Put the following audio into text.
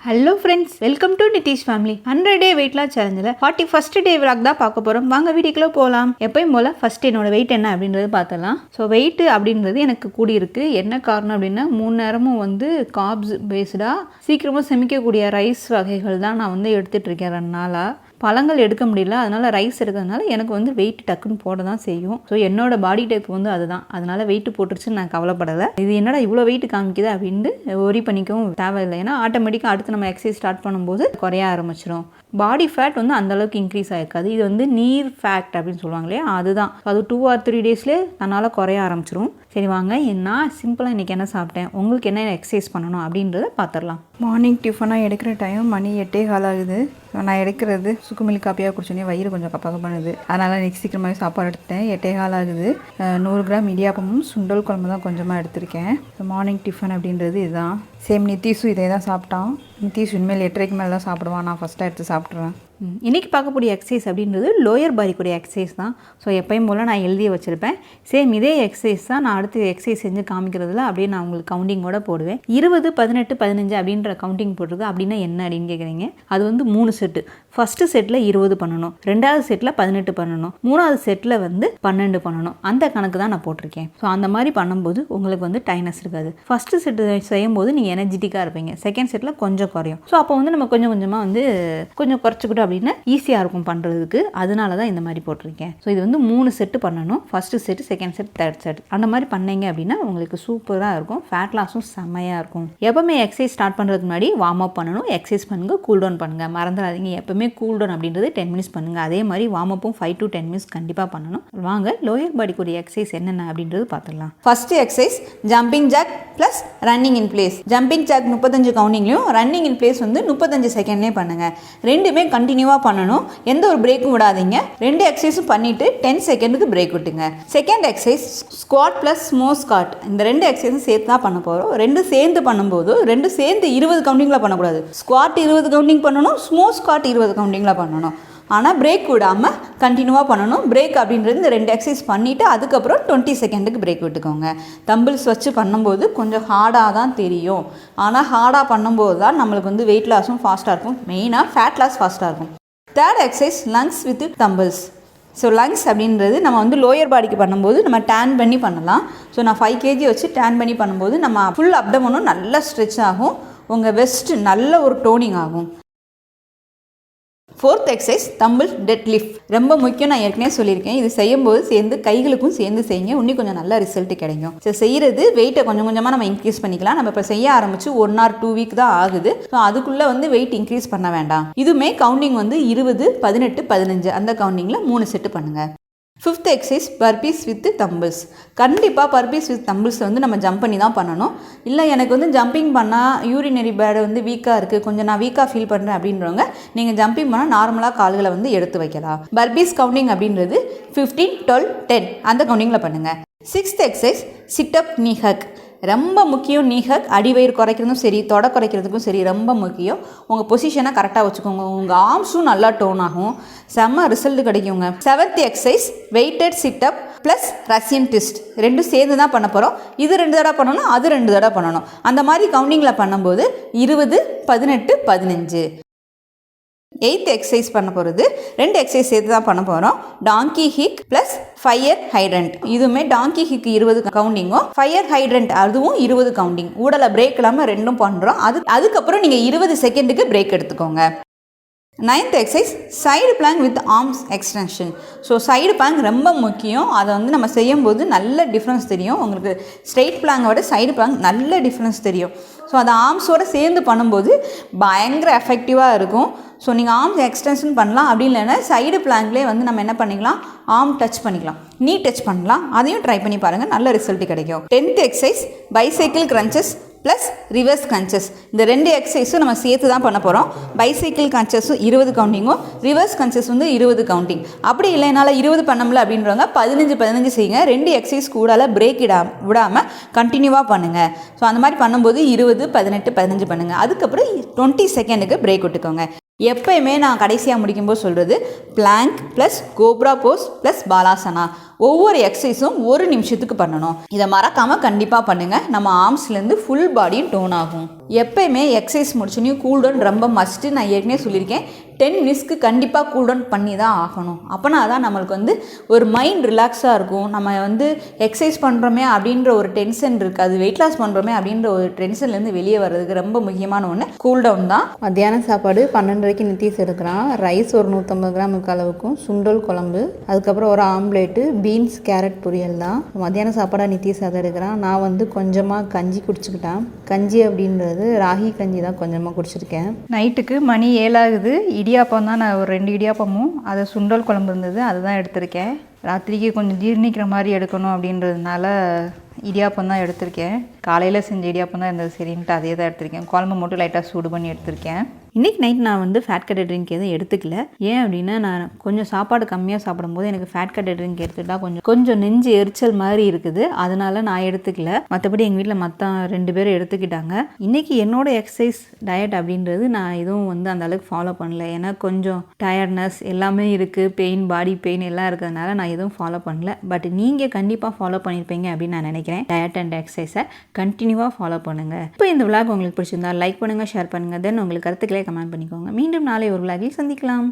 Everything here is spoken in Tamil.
Hello friends, welcome to NithishFamily. 100 day weight loss சேலஞ்சில் 41st டே விலாக் தான் பார்க்க போகிறோம். வாங்க வீடியோக்குள்ளே போகலாம். எப்பயும் போல் ஃபர்ஸ்ட் என்னோட வெயிட் என்ன அப்படின்றது பார்த்துலாம். ஸோ வெயிட் அப்படின்றது எனக்கு கூடியிருக்கு. என்ன காரணம் அப்படின்னா 3 நேரமும் கார்ப்ஸ் பேஸ்டாக சீக்கிரமாக செமிக்கக்கூடிய ரைஸ் வகைகள் தான் நான் எடுத்துகிட்டு இருக்கேன் 2 நாளாக. பழங்கள் எடுக்க முடியல, அதனால் ரைஸ் எடுக்கிறதுனால எனக்கு வெயிட் டக்குன்னு போட தான் செய்யும். ஸோ என்னோட பாடி டைப் அதுதான், அதனால் வெயிட் போட்டுருச்சுன்னு நான் கவலைப்படலை. இது என்னடா இவ்வளோ வெயிட் காமிக்குது அப்படின்ட்டு ஒரி பண்ணிக்கவும் தேவையில்லை. ஏன்னா ஆட்டோமேட்டிக்காக அடுத்து நம்ம எக்ஸசைஸ் ஸ்டார்ட் பண்ணும்போது குறைய ஆரம்பிச்சிடும். பாடி ஃபேட் அந்தளவுக்கு இன்க்ரீஸ் ஆகிருக்காது. இது நீர் ஃபேக்ட் அப்படின்னு சொல்லுவாங்க இல்லையா, அதுதான். அது 2 or 3 டேஸ்லேயே தன்னால் குறைய ஆரம்பிச்சிடும். சரி வாங்க, நான் சிம்பிளாக இன்றைக்கி என்ன சாப்பிட்டேன், உங்களுக்கு என்ன எக்ஸசைஸ் பண்ணணும் அப்படின்றத பார்த்துடலாம். மார்னிங் டிஃபனாக எடுக்கிற டைம் மணி 8:15 ஆகுது. நான் எடுக்கிறது சுக்கு மில்க் காப்பியாக குடிச்சோன்னே வயிறு கொஞ்சம் கப்பாக பண்ணுது. அதனால் இன்றைக்கி சீக்கிரமாகவே சாப்பாடு எடுத்துட்டேன். 8:15 ஆகுது. 100 கிராம் இடியாப்பமும் சுண்டல் குழம்பு தான் கொஞ்சமாக எடுத்திருக்கேன். மார்னிங் டிஃபன் அப்படின்றது இதுதான். சேம் நித்திஷும் இதே தான் சாப்பிட்டான். நித்திஷ் இனிமேல் 8:30க்கு மேலே தான் சாப்பிடுவான். நான் ஃபஸ்ட்டாக எடுத்து சாப்பிட்ருவேன். இன்றைக்கி பார்க்கக்கூடிய எக்ஸசைஸ் அப்படின்றது லோயர் பாடிக்குரிய எக்ஸசைஸ் தான். ஸோ எப்பயும் போல் நான் எழுதிய வச்சுருப்பேன். சேம் இதே எக்ஸசைஸ் தான் நான் அடுத்து எக்ஸசைஸ் செஞ்சு காமிக்கிறதுல அப்படியே நான் உங்களுக்கு கவுண்டிங்கோட போடுவேன். 20, 18, 15 அப்படின்ற கவுண்டிங் போட்டிருக்கு. அப்படின்னா என்ன அப்படின்னு கேட்குறீங்க. அது 3 செட்டு. ஃபஸ்ட்டு செட்டில் 20 பண்ணணும், 2வது செட்டில் 18 பண்ணணும், 3வது செட்டில் 12 பண்ணணும். அந்த கணக்கு தான் நான் போட்டிருக்கேன். ஸோ அந்த மாதிரி பண்ணும்போது உங்களுக்கு டைனஸ் இருக்காது. ஃபஸ்ட்டு செட்டு செய்யும்போது நீங்கள் எனர்ஜெட்டிக்காக இருப்பீங்க. செகண்ட் செட்டில் கொஞ்சம் குறையும். ஸோ அப்போ நம்ம கொஞ்சம் கொஞ்சமாக கொஞ்சம் குறைச்சிக்கிட்டோம் அப்படின்னா ஈஸியாக இருக்கும் பண்ணுறதுக்கு. அதனால தான் இந்த மாதிரி போட்டிருக்கேன். ஸோ இது 3 செட்டு பண்ணணும். First set, second set, third set. அந்த மாதிரி பண்ணீங்க அப்படின்னா உங்களுக்கு சூப்பராக இருக்கும். ஃபேட் லாஸும் செம்மையாக இருக்கும். எப்பவுமே எக்ஸசைஸ் ஸ்டார்ட் பண்ணுறதுக்கு முன்னாடி வார்ம் அப் பண்ணணும். எக்ஸசைஸ் பண்ணுங்கள், கூல் டவுன் பண்ணுங்கள். மறந்துடாதீங்க, எப்பவுமே கூல் டவுன் அப்படின்றது 10 மினிட்ஸ் பண்ணுங்கள். அதே மாதிரி வார்ம் அப்பும் 5 to 10 மினிட்ஸ் கண்டிப்பாக பண்ணணும். வாங்க லோயர் பாடிக்குரிய எக்ஸசைஸ் என்னென்ன அப்படின்றது பார்த்துடலாம். First exercise jumping jack plus running in place. Jumping jack 35 கவுண்டிங்லையும், ரன்னிங் இன் பிளேஸ் 35 செகண்ட்லேயும் பண்ணுங்கள். ரெண்டுமே கண்டினியூவாக பண்ணணும். எந்த ஒரு பிரேக்கும் விடாதீங்க. 2 எக்ஸசைஸும் பண்ணிவிட்டு 10 செகண்டுக்கு பிரேக் விட்டுங்க. Second exercise squat plus sumo squat. இந்த 2 எக்ஸசைஸும் சேர்த்து தான் பண்ண போகிறோம். 2 சேர்ந்து பண்ணும்போது 2 சேர்ந்து 20 கவுண்டிங்கில் பண்ணக்கூடாது. ஸ்குவாட் 20 கவுண்டிங் பண்ணணும், ஸ்மோ ஸ்குவாட் 20 கவுண்டிங்கில் பண்ணணும். ஆனால் பிரேக் விடாமல் கண்டினியூவாக பண்ணணும். பிரேக் அப்படின்றது இந்த 2 எக்ஸசைஸ் பண்ணிவிட்டு அதுக்கப்புறம் 20 செகண்டுக்கு பிரேக் விட்டுக்கோங்க. தம்பிள்ஸ் வச்சு பண்ணும்போது கொஞ்சம் ஹார்டாக தான் தெரியும். ஆனால் ஹார்டாக பண்ணும்போது தான் நம்மளுக்கு வெயிட் லாஸும் ஃபாஸ்ட்டாக இருக்கும். மெயினாக ஃபேட் லாஸ் ஃபாஸ்ட்டாக இருக்கும். Third exercise lungs with tumbles. So lungs அப்படின்றது நம்ம லோயர் பாடிக்கு பண்ணும்போது நம்ம டேன் பண்ணி பண்ணலாம். ஸோ நான் 5 kg வச்சு டேன் பண்ணி பண்ணும்போது நம்ம ஃபுல் அப்டமனும் நல்லா ஸ்ட்ரெச் ஆகும். உங்கள் வெஸ்ட் நல்ல ஒரு டோனிங் ஆகும். Fourth exercise tumble deadlift. ரொம்ப முக்கியம். நான் ஏற்கனவே சொல்லியிருக்கேன், இது செய்யும்போது சேர்ந்து கைகளுக்கும் சேர்ந்து செய்யுங்க. இன்னும் கொஞ்சம் நல்ல ரிசல்ட் கிடைக்கும். ஸோ செய்கிறது வெயிட்டை கொஞ்சம் கொஞ்சமாக நம்ம இன்க்ரீஸ் பண்ணிக்கலாம். நம்ம இப்போ செய்ய ஆரம்பித்து 1 or 2 வீக் தான் ஆகுது. ஸோ அதுக்குள்ளே வெயிட் இன்க்ரீஸ் பண்ண வேண்டாம். இதுவுமே கவுண்டிங் 20, 18, 15 அந்த கவுண்டிங்கில் 3 செட்டு பண்ணுங்கள். Fifth exercise burpees with tumbles. கண்டிப்பாக பர்பீஸ் வித் தம்பிள்ஸ் நம்ம ஜம்ப் பண்ணி தான் பண்ணணும். இல்லை எனக்கு ஜம்பிங் பண்ணால் யூரினரி பேடு வீக்காக இருக்குது, கொஞ்சம் நான் வீக்காக ஃபீல் பண்ணுறேன் அப்படின்றவங்க நீங்கள் ஜம்பிங் பண்ணால் நார்மலாக கால்களை எடுத்து வைக்கலாம். பர்பீஸ் கவுண்டிங் அப்படின்றது 15, 12, 10 அந்த கவுண்டிங்கில் பண்ணுங்கள். சிக்ஸ்த் எக்ஸசைஸ் சிட்டப் நீ ஹக். ரொம்ப முக்கியம். நீ ஹக் அடிவயிறு குறைக்கிறதும் சரி, தொடை குறைக்கிறதுக்கும் சரி ரொம்ப முக்கியம். உங்கள் பொசிஷனை கரெக்டாக வச்சுக்கோங்க. உங்கள் ஆர்ம்ஸும் நல்லா டோன் ஆகும். செம்ம ரிசல்ட் கிடைக்குங்க. Seventh exercise weighted sit up plus Russian twist. 2 சேர்ந்து தான் பண்ண போகிறோம். இது 2 தடவை பண்ணணும், அது 2 தடவை பண்ணணும். அந்த மாதிரி கவுண்டிங்கில் பண்ணும்போது 20, 18, 15. எய்த் எக்ஸசைஸ் பண்ண போகிறது 2 எக்ஸசைஸ் சேர்த்து தான் பண்ண போகிறோம். டாங்கி ஹிக் ப்ளஸ் ஃபயர் ஹைட்ரண்ட். இதுவுமே டாங்கி ஹிக் 20 கவுண்டிங்கும், ஃபயர் ஹைட்ரண்ட் அதுவும் 20 கவுண்டிங். ஊடலை பிரேக் இல்லாமல் 2ம் பண்ணுறோம். அதுக்கப்புறம் நீங்கள் 20 செகண்டுக்கு பிரேக் எடுத்துக்கோங்க. 9th exercise side plank with arms extension. So side plank ரொம்ப முக்கியம். அதை நம்ம செய்யும்போது நல்ல டிஃப்ரென்ஸ் தெரியும். உங்களுக்கு ஸ்ட்ரெயிட் பிளாங்கை விட சைடு பிளாங்க் நல்ல டிஃப்ரென்ஸ் தெரியும். ஸோ அதை ஆர்ம்ஸோடு சேர்ந்து பண்ணும்போது பயங்கர எஃபெக்டிவாக இருக்கும். ஸோ நீங்கள் ஆர்ம்ஸ் எக்ஸ்டென்ஷன் பண்ணலாம். அப்படி இல்லைன்னா சைடு பிளாங்க்லேயே நம்ம என்ன பண்ணிக்கலாம், ஆர்ம் டச் பண்ணிக்கலாம், நீ டச் பண்ணலாம். அதையும் ட்ரை பண்ணி பாருங்கள், நல்ல ரிசல்ட் கிடைக்கும். 10th exercise bicycle crunches plus reverse crunches. இந்த 2 எக்ஸசைஸும் நம்ம சேர்த்து தான் பண்ண போகிறோம். பைசைக்கிள் கிரன்ச்சஸும் 20 கவுண்டிங்கும், ரிவர்ஸ் கிரன்ச்சஸ் 20 கவுண்டிங். அப்படி இல்லை என்னால் 20 பண்ணமுல அப்படின்றவங்க 15 செய்யுங்க. 2 எக்ஸசைஸ் கூடால பிரேக் விடாமல் கண்டினியூவாக பண்ணுங்கள். ஸோ அந்த மாதிரி பண்ணும்போது 20, 18, 15 பண்ணுங்கள். அதுக்கப்புறம் 20 செகண்டுக்கு பிரேக் விட்டுக்கோங்க. எப்பயுமே நான் கடைசியாக முடிக்கும்போது சொல்கிறது plank plus cobra pose plus balasana. ஒவ்வொரு எக்ஸசைஸும் 1 நிமிஷத்துக்கு பண்ணணும். இதை மறக்காமல் கண்டிப்பாக பண்ணுங்கள். நம்ம ஆர்ம்ஸ்லேருந்து ஃபுல் பாடியும் டோன் ஆகும். எப்பயுமே எக்ஸசைஸ் முடிச்சோன்னையும் கூல் டவுன் ரொம்ப மஸ்ட்டு. நான் ஏற்கனவே சொல்லியிருக்கேன், 10 மினிட்ஸ்க்கு கண்டிப்பாக கூல் டவுன் பண்ணி தான் ஆகணும். அப்போனா தான் நம்மளுக்கு ஒரு மைண்ட் ரிலாக்ஸாக இருக்கும். நம்ம எக்ஸசைஸ் பண்ணுறோமே அப்படின்ற ஒரு டென்ஷன் இருக்காது, வெயிட் லாஸ் பண்ணுறோமே அப்படின்ற ஒரு டென்ஷன்லேருந்து வெளியே வர்றதுக்கு ரொம்ப முக்கியமான ஒன்று கூல் டவுன் தான். மத்தியான சாப்பாடு 12:30 நித்திஷ் எடுக்கிறான். ரைஸ் ஒரு 150 கிராமுக்கு அளவுக்கும், சுண்டல் குழம்பு, அதுக்கப்புறம் ஒரு ஆம்லேட்டு, பீன்ஸ் கேரட் பொரியல் தான் மத்தியான சாப்பாடாக நித்திஷ் அதை எடுக்கிறான். நான் கொஞ்சமாக கஞ்சி குடிச்சுக்கிட்டேன். கஞ்சி அப்படின்றது ராகி கஞ்சி தான் கொஞ்சமாக குடிச்சிருக்கேன். நைட்டுக்கு மணி 7 ஆகுது. இடியாப்பம் தான், நான் ஒரு 2 இடியாப்பமும் அது சுண்டல் குழம்பு இருந்தது, அதுதான் எடுத்திருக்கேன். ராத்திரிக்கு கொஞ்சம் ஜீர்ணிக்கிற மாதிரி எடுக்கணும் அப்படின்றதுனால இடியாப்பம் தான் எடுத்திருக்கேன். காலையில் செஞ்ச இடியாப்பம் தான் இருந்தது, சரின்ட்டு அதே தான் எடுத்திருக்கேன். குழம்பு மட்டும் லைட்டாக சூடு பண்ணி எடுத்திருக்கேன். இன்றைக்கி நைட் நான் ஃபேட் கட்டட் ட்ரிங்க் எதுவும் எடுத்துக்கல. ஏன் அப்படின்னா, நான் கொஞ்சம் சாப்பாடு கம்மியாக சாப்பிடும்போது எனக்கு ஃபேட் கட்டட் ட்ரிங்க் எடுத்துக்கிட்டால் கொஞ்சம் நெஞ்சு எரிச்சல் மாதிரி இருக்குது. அதனால நான் எடுத்துக்கல. மற்றபடி எங்கள் வீட்டில் மற்ற 2 பேரும் எடுத்துக்கிட்டாங்க. இன்றைக்கி என்னோட எக்ஸசைஸ் டயட் அப்படின்றது நான் எதுவும் அந்த அளவுக்கு ஃபாலோ பண்ணல. ஏன்னா கொஞ்சம் டயர்ட்னஸ் எல்லாமே இருக்குது, பெயின், பாடி பெயின் எல்லாம் இருக்கிறதுனால நான் எதுவும் ஃபாலோ பண்ணல. பட் நீங்கள் கண்டிப்பாக ஃபாலோ பண்ணியிருப்பீங்க அப்படின்னு நான் நினைக்கிறேன். டயட் அண்ட் எக்ஸசைஸை கண்டினியூவாக ஃபாலோ பண்ணுங்கள். இப்போ இந்த விளாக் உங்களுக்கு பிடிச்சிருந்தா லைக் பண்ணுங்கள், ஷேர் பண்ணுங்கள். தென் உங்களுக்கு கருத்துக்களை கமெண்ட் பண்ணிக்கோங்க. மீண்டும் நாளை ஒரு விளாகில் சந்திக்கலாம்.